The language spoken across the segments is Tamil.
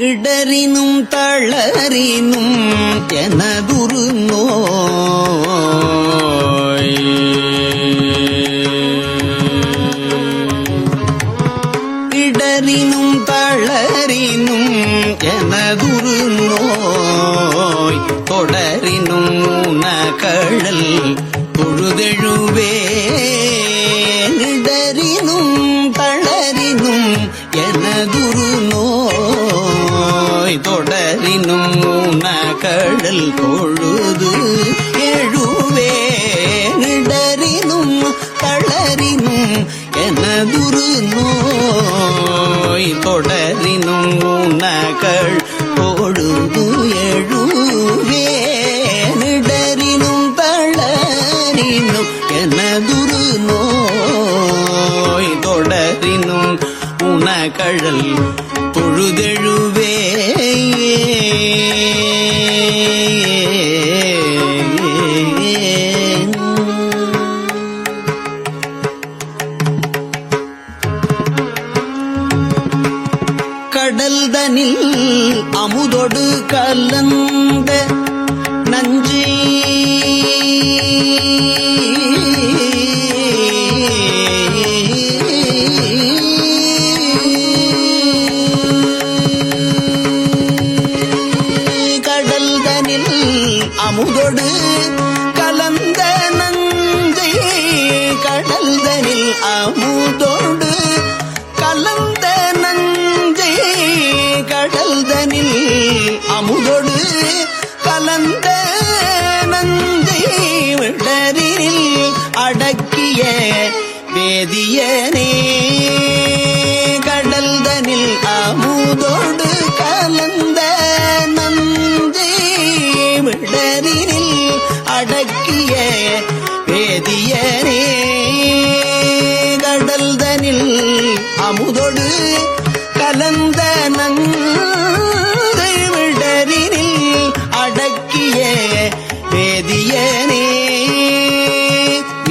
இடரினும் தளரினும் எனதுரு நோய் இடரினும் தளரினும் எனதுரு நோய் தொடரினும் உனகழல் தொழுதெழுவே இடரினும் தளரினும் எனதுரு நோய் தொடரினும் உனகழல் தொழுது எழுவே இடரினும் தளரினும் எனதுரு நோய் தொடரினும் உனகள் தொழுது எழுவே இடரினும் தளரினும் எனதுரு நோய் தொடரினும் உனகழல் தொழுதெழுவே கடல்தனில் அமுதொடு கலந்த நஞ்சை கடல்தனில் அமுதொடு கலந்த நஞ்சை கடல்தனில் அமுதொடு கலந்த நஞ்சை கடல்தனில் அமுதொடு கலந்த நஞ்சை விடரில் அடக்கிய வேதியனே கடல்தனில் அமுதொடு கலந்த நஞ்சை விடரில் அடக்கிய வேதியனே கடல்தனில் அமுதொடு கலந்த நஞ்சை விடரில் அடக்கிய வேதியனே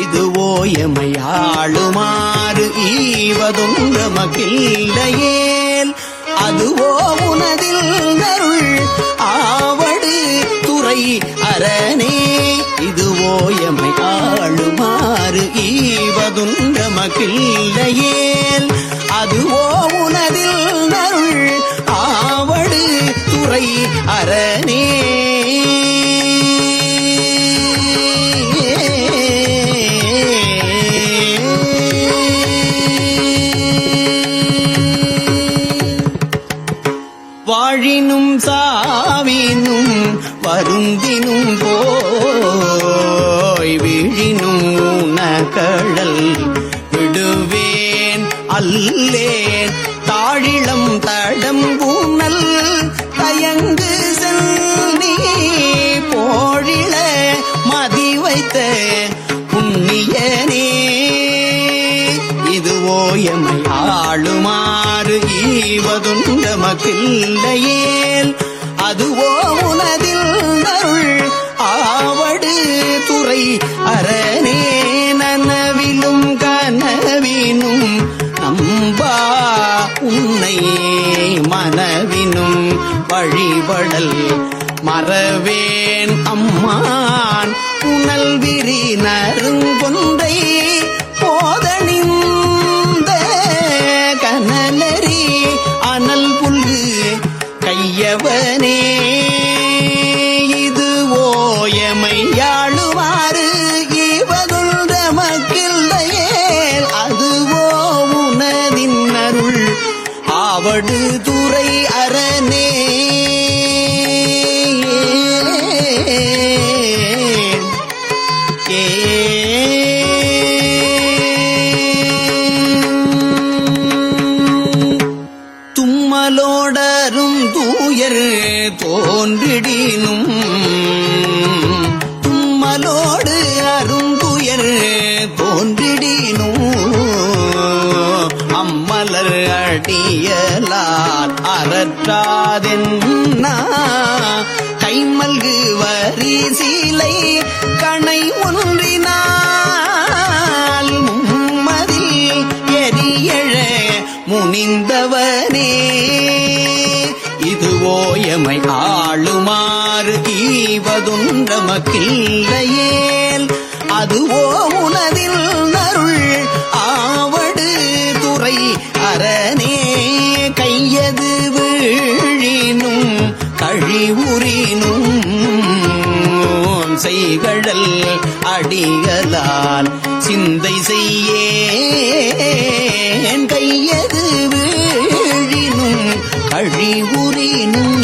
இதுவோ எமையாளுமாறு ஈவதொன்ற மகிழ்லையேல் அதுவோ உனதில் நருள் ஆவடு துறை அரணே இதுவோ எமையாளுமாறு ஈவதொன்ற மகிழ்லையேல் அதுவோ உனதில் நருள் ஆவடு துறை அரணே வாழினும் சாவினும் வருந்தினும் போய் விழினும் உனகழல் விடுவேன் அல்லேன் தாழிளம் தடம் பூனல் தயங்கு செல்நீ போழிள மதி வைத்த புண்ணியனே இதுவோ எமையாளுமாறு ஈவதொன்ற மகிழ்லையேல் அதுவோ உனதில் நருள் ஆவடு துறை அரணே நனவிலும் கனவினும் நம்பா உன்னை மனவினும் வழிபடல் மறவேன் அம்மான் புனல் விரி நறுங்கொன்றை போதணிந்த கனலரி அனல் புல்கு கையவனே இது ஓயமையாளுமாறு ஈவதொன்ற மகிழ்லையேல் அதுவோ உனதின் அருள் ஆவடு துறை அரணே தும்மலோடரும் தூயர் தோன்றிடினும் தும்மலோடு அருந்துயர் தோன்றிடினும் அம்மலர் அடியலார் அறற்றாதென்னா கைமல்கு வரி சீலை கணை ஒன்றினால் மும்மதில் எரியழ முனிந்தவனே இதுவோ எமை ஆளுமாறு ஈவதொன்றமக்கில்லையேல் அதுவோ உனதில் அருள் ஆவடு துறை அரணே கையது வீழினும் கழிவுறினும் செய்கடல் அடிகளால் சிந்தை செய்யேன் கையது வீழினும் கழிவுறினும்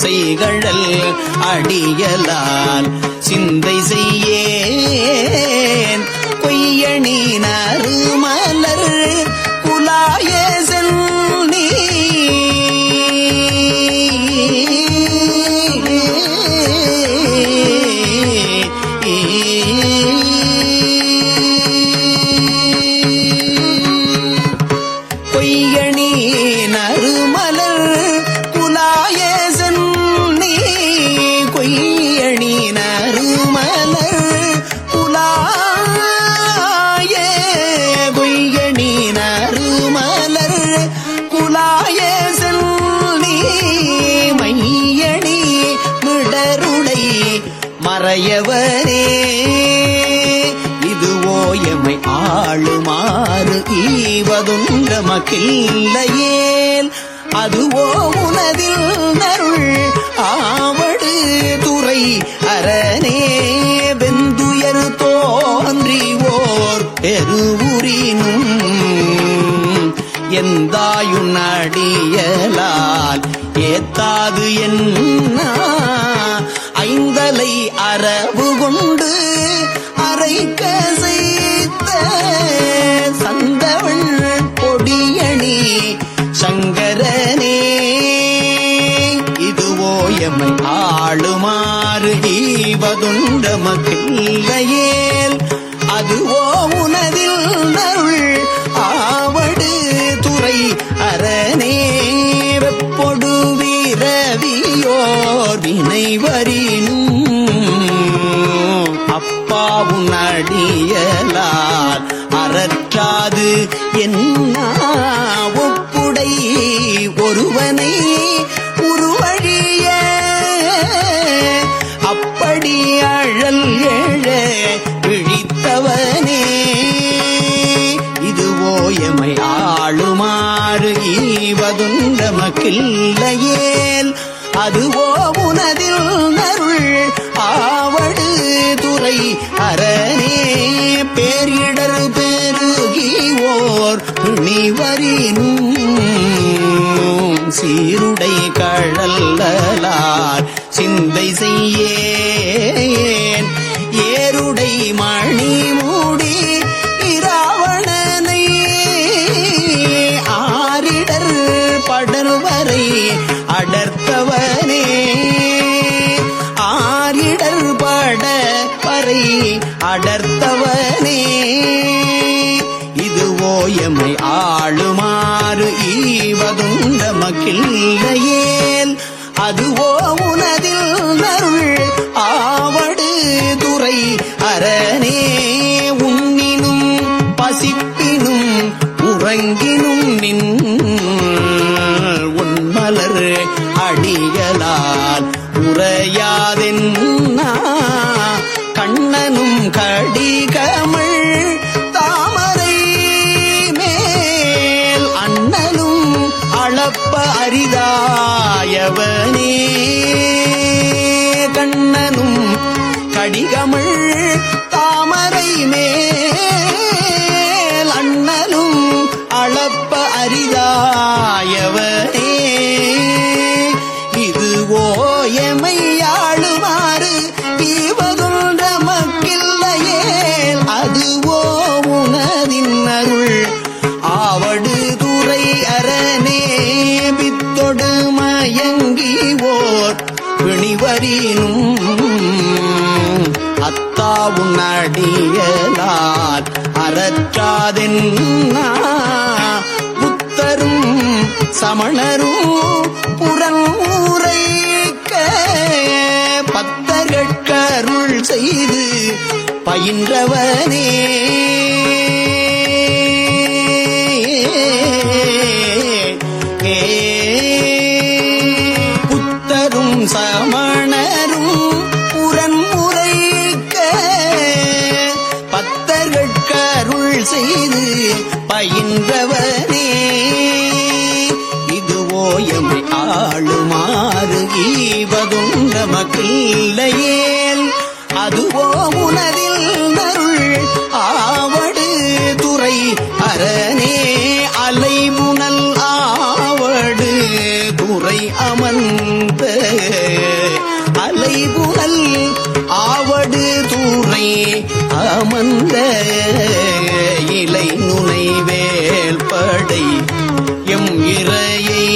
செய்கடல் அடிகளால் சிந்தை செய்யேன் கொய்யணி நறுமலர் குலாய செல்நீ கொய்யணி நறுமலர் குலாய சென்னி கொய்யணி நறுமலர் குலாய கொய்யணி நறுமலர் குலாய சென்னி மையணி மிடருடை மறையவரே இதுவோ எமை ஆளுமாறு ஈவதொன்றமக்கில்லையேல் அதுவோ உனதில் அருள் ஆவடு துறை அரணே வெந்துயர் தோன்றிவோர் பெருவுரினும் எந்தாயுன் அடியலால் ஏத்தாது என்ன ஐந்தலை அரவு கொண்டு அரைக்க செய்த சந்தவள் பொடியணி சங்கரனே இதுவோ எமை ஆளுமாறு ஈவதொன்றமக்கில்லையேல் அதுவோ உனதில் அருள் ஆவடு துறை அரணே வெப்பொடு வீரவியோர் வினைவரினும் அப்பாவுன் அடியலால் அறற்றாது என்ன ஒப்புடை ஒருவனை உருவழிய அப்படி அழல் எழ விழித்தவனே இதுவோ எமை ஆளுமாறு ஈவதொன்றமக்கில்லையேல் அதுவோ உனதில் அருள் ஆவடு துறை அரணே பேரிடர் பெருகிவோர் பிணிவரினும் சீருடை கழல்லார் சிந்தை செய்யேன் ஏருடை மணி மூடி இராவணனை ஆரிடர் படர்வரை அடர்த்தவனே ஆரிடர் பட பறை அடர்த்தவனே இதுவோ எமை ஆளுமாறு ஈவதொன்றமக்கில்லையேல் அதுவோ உனதில் அருள் ஆவடு துறை அரணே உண்ணினும் பசிப்பினும் உறங்கினும் நின் உன்மலர் அடிகளால் உரையாதென்னா கண்ணனும் கடிகமள் தாமரை மேல் அண்ணலும் அளப்ப அரிதாயவனே கண்ணனும் கடிகமள் தாமரை மேல் அண்ணலும் அளப்ப அரிதாயவனே இதுவோ எமை ஆளுமாறு ஈவதொன்றமக்கில்லையேல் அதுவோ உனதின் அருள் ஆவடு துறை அரணே பித்தொடு மயங்கிவோர் பிணிவரினும் அத்தாவுன் அடியலால் அறற்றாதென்னா புத்தரும் சமணரும் புறமுறைக்க பத்தர்கட்கருள் செய்து பயின்றவனே ஏ சமணரும் புறன்முறைக்க பத்தர்கட்கருள் செய்து பயின்றவனே இதுவோ எம்மை ஆளுமாறு ஈவதும் நமக்கில்லையேல் அதுவோ உனதில் நருள் ஆவடு துறை அரணே அலைமுனல் ஆவடு துறை அமர்ந்த அலைமுனல் ஆவடு துறை அமர்ந்த இலை நுனை வேல்படை எம் இறையை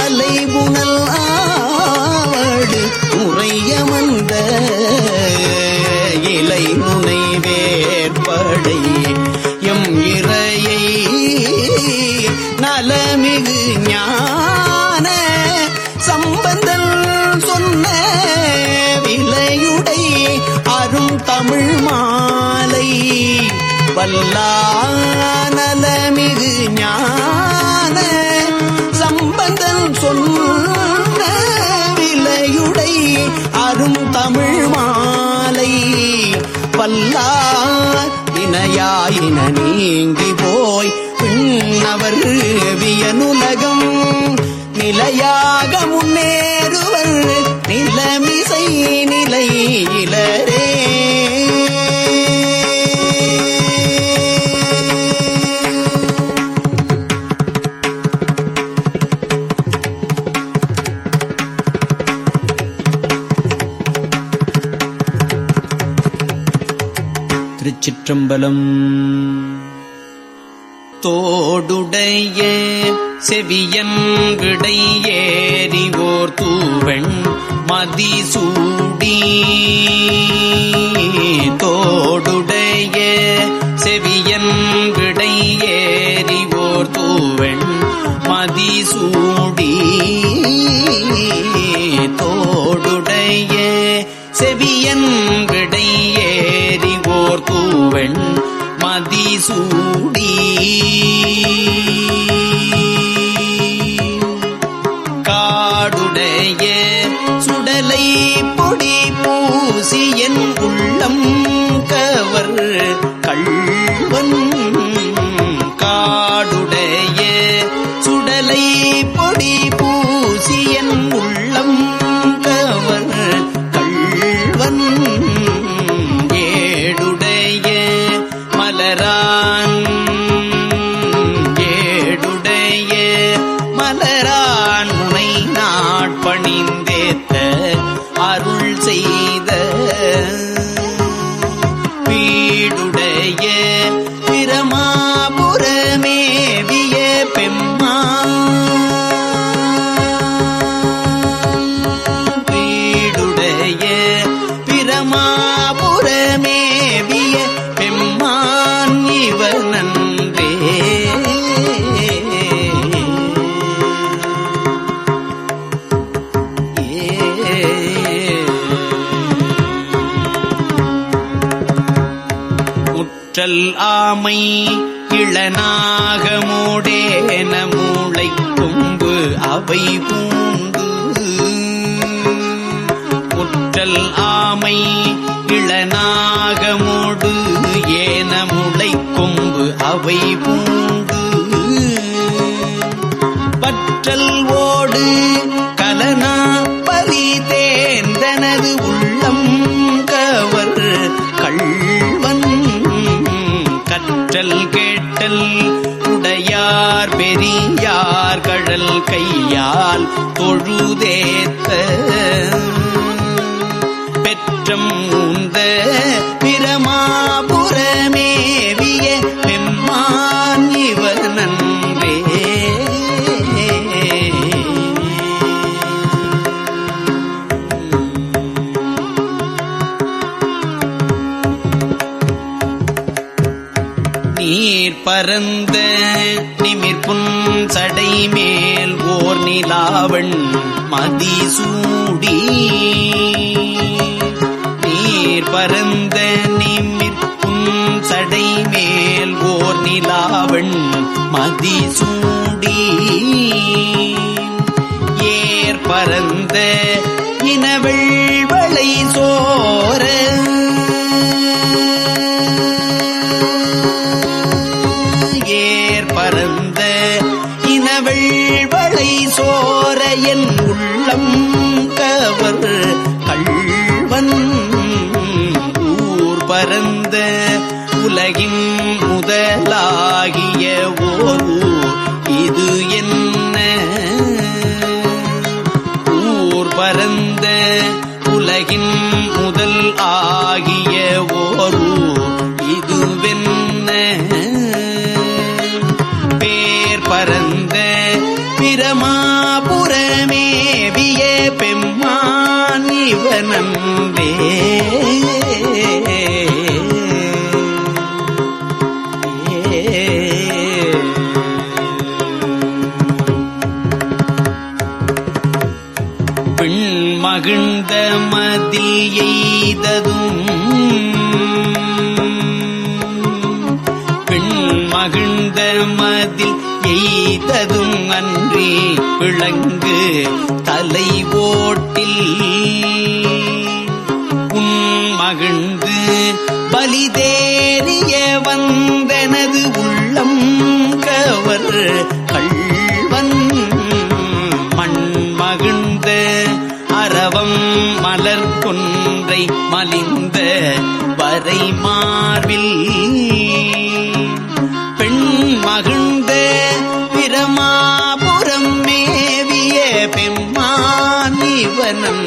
அலைமுனல் ஆவடு துறை அமர்ந்த இலை நுனை வேற்படை எம் இறையை நலமிகு ஞான சம்பந்தன் சொன்ன விலையுடை அரும் தமிழ் மாலை வல்லாநலமிகு ஞான சம்பந்தன் சொன்ன விலையுடை அரும் தமிழ் மாலை வல்லார் வினையாயின நீங்கி போய் பின்னவர் வியனுலகம் நிலையாக முன்னேறுவர் நிலமிசை நிலையிலரே திருச்சிற்றம்பலம். தோடுடைய செவியன் விடை ஏறிவோர் தூவெண் மதிசூடி தோடுடைய செவியன் விடை ஏறிவோர் தூவெண் மதிசூடி தோடுடைய செவியன் விடை ஏறிவோர் தூவெண் மதிசூடி காடுடைய சுடலை பொடி பூசியன் உள்ளம் கவர் கள்வன் காடுடைய சுடலை பொடி பூசியன் உள்ளம் கவர் கள்வன் ஏடுடைய மலரான் ஏடுடைய மலரான் முனை நாட்பணிந்தேத்த அருள் செய்த வீடுடைய பிரமாபுரமேவிய பெம்மா வீடுடைய பிரமாபுரமேவிய பெம்மான் இவனன்றே முற்றல் ஆமை இளநாகமோடேன மூளை கொம்பு அவை பூண்டு முற்றல் ஆமை இளநாகமோடு ஏன முளை கொம்பு அவை பூண்டு பற்றல் ஓடு கலனா பலி தேர்ந்தனது உள்ளம் கவர் கள்வன் கற்றல் கேட்டல் உடையார் பெரியார் கழல் கையால் தொழுதேத்த பெற்றம் உந்த பிரமாபுரமேவிய பெம்மான் இவனன்றே நீர் பரந்த நிமிர்புன் சடை மேல் ஓர் நிலாவண் மதிசூடி நீர் பரந்த நிமிர்புன் சடை மேல் ஓர் நிலாவண் மதிசூடி ஏற்ப பரந்த இனவெள்வளை சோர பரந்த இனவெள்வளை சோர என் உள்ளம் கவர் கள்வன் ஊர் பரந்த உலகின் முதலாகிய ஓர் இது என்ன ஊர் பரந்த உலகின் முதல் ஆகிய ஓர் இதுவென்ன பேர் பரந்த பிரமாபுரமேவிய பெம்மான் இவனந்தே மகிழ்ந்த மதில் எய்ததும் பெண் மகிழ்ந்த மதில் எய்ததும் அன்றி விளங்கு தலை ஓட்டில் உன் மகிழ்ந்து பலிதேறிய வந்தனது உள்ளம் கவர் கள்வன் மண் மகிழ்ந்த அரவம் மலர் கொன்றை மலிந்த வரை மார்பில் பெண் மகிழ்ந்த பிரமாபுரம் மேவிய பெம்மான் இவனம்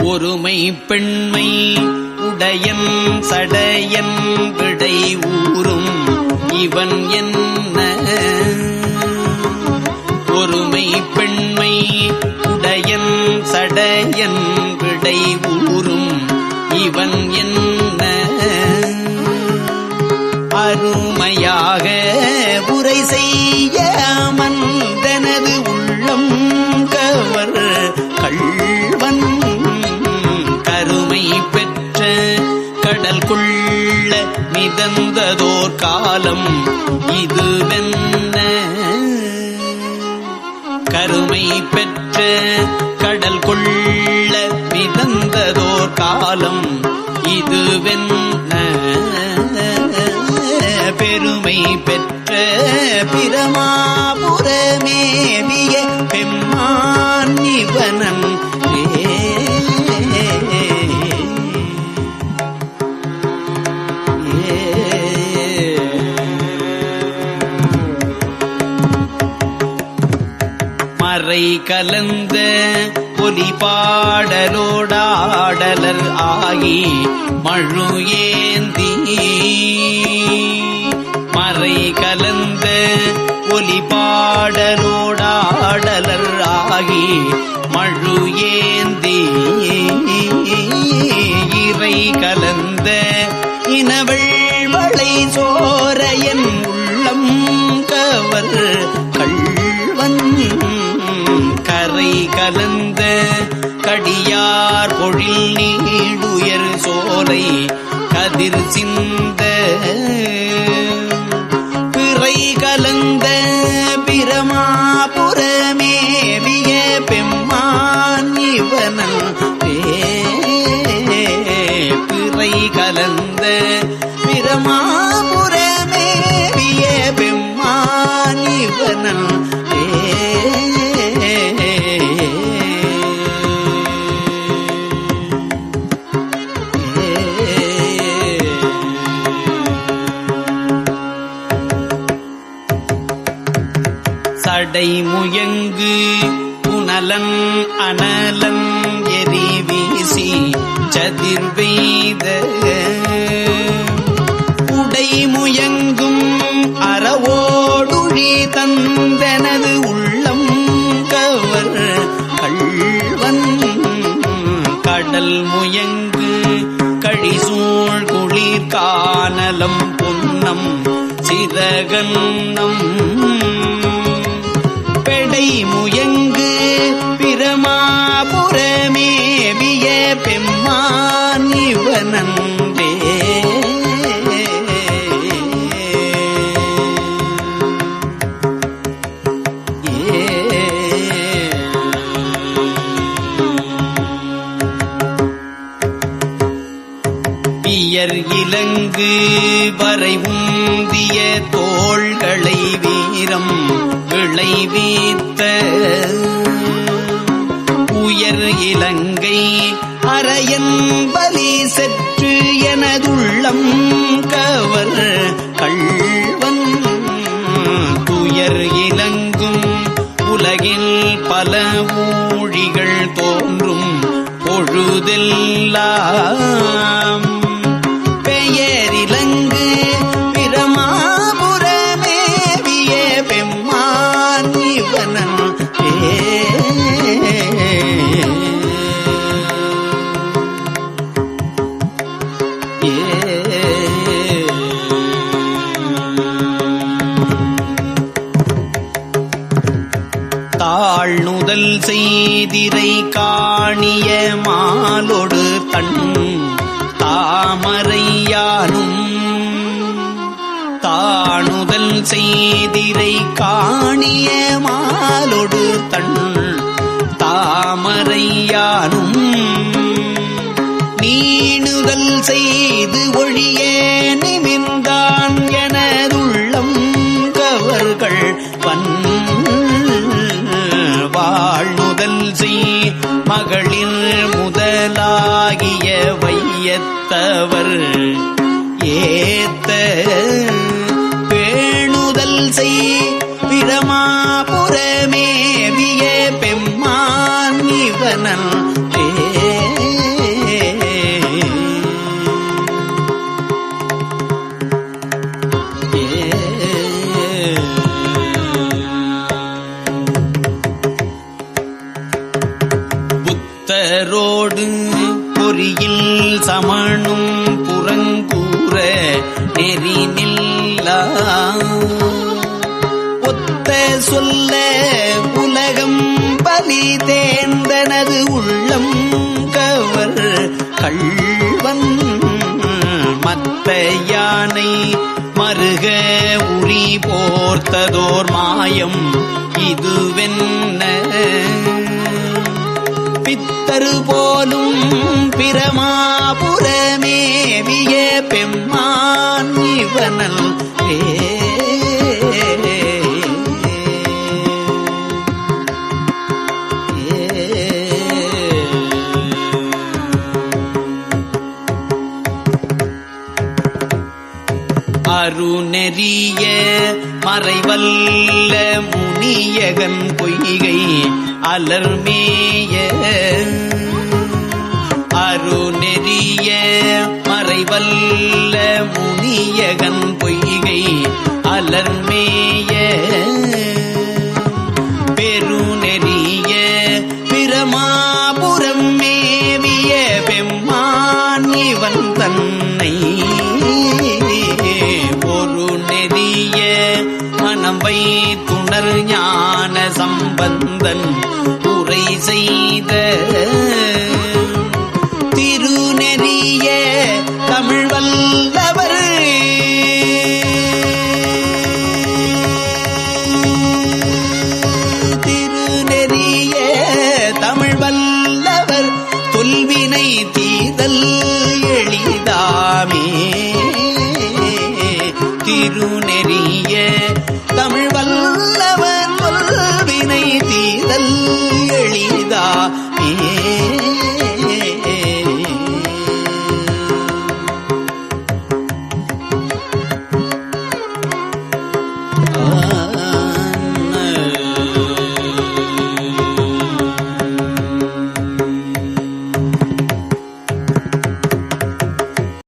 ஒருமை பெண்மை உடையன் சடையன் விடை ஊரும் இவன் என்ன ஒருமை பெண்மை உடையன் சடையன் விடை ஊரும் இவன் என்ன அருமையாக உரை செய்ய மந்தனது உள்ளம் கவர் கள்வன் கருமை பெற்ற கடல் கொள்ள மிதந்ததோர் காலம் இதுவென்ன கருமை பெற்ற கடல் கொள்ள மிதந்ததோர் காலம் இதுவென்ன பெருமை பெற்ற பிரமாபுரமேவிய பெம்மான் இவனன் மறை கலந்த ஒலி பாடலோடாடலர் ஆகி மழு ஏந்தி மறை கலந்த ஒலி பாடலோடாடலர் ஆகி மழு ஏந்தி இறை கலந்த இனவெள்வளை சோர என் உள்ளம் கவர் கள்வன் கரை கலந்த கடியார் பொழில் நீடுயர் சோலை கதிர் சிந்த பிறை கலந்த பிரமாபுரமேவிய பெம்மான் இவனன் பிறை கலந்த பிரமாபுரமேவிய பெம்மான் இவனன் சடை முயங்கு புனலன் அனலன் எரி வீசி சதிர்வெய்த உடை முயங்கும் அறவோடுழி தந்தனது உள்ளம் கவர் கள்வன் கடல் முயங்கு கழிசூழ் குளிர் கானலம் பொன்னம் சிறகன்னம் பெடை முயங்கு பிரமாபுரமேவிய பெம்மா உயர் இலங்கு வரை உந்திய தோள்களை வீரம் விளைவித்த உயர் இலங்கை அரையன் பலி செற்று எனதுள்ளம் கவர் கள்வன் துயர் இலங்கும் உலகில் பல ஊழிகள் தோன்றும் பொழுதெல்லாம் பெயரிலங்கு பிரமாபுரமேவிய பெம்மான் இவனன் தாழ்நுதல் செய்திரை காணிய மாலொடு தன் தாமரையானும் தாணுதல் செய்திரை காணிய மாலொடு தன் தாமரையானும் நீணுதல் செய்து ஒழிய நிமிர்ந்தான் எனதுள்ளம் கவர்கள் வாழ்நுதல் செய் மகளிர் முதலாகிய வையத்தவர் ஏத்த பேணுதல் செய் பிரமாபுரமேவிய பெம்மான் இவனன் புத்தரோடு பொறியில் சமணும் புறங்கூற நெறி நில்லா ஒத்த சொல்ல உலகம் பலி தேர்ந்தனது உள்ளம் கவர் கள்வன் மத்த யானை மருக உரி போர்த்ததோர் மாயம் இதுவென்ன பித்தரு போலும் பிரமாபுரமேவிய பெம்மான் இவனல் அருநெறிய மறைவல்ல முனியகன் பொய்கை அலர்மேய அருநெறிய மறைவல்ல முனியகன் பொய்கை அலர்மேய பெருநெறிய பிரமாபுரம் மேவிய பெம்மான் இவன் தன்னை ஒரு நெறிய மனம்பை துணர் ஞான சம்பந்தன் உரை செய்த திருநெறிய தமிழ் வல்லவர் திருநெறிய தமிழ் வல்லவர் தொல்வினை தீதல் எளிதாமே திருநெறிய தமிழ்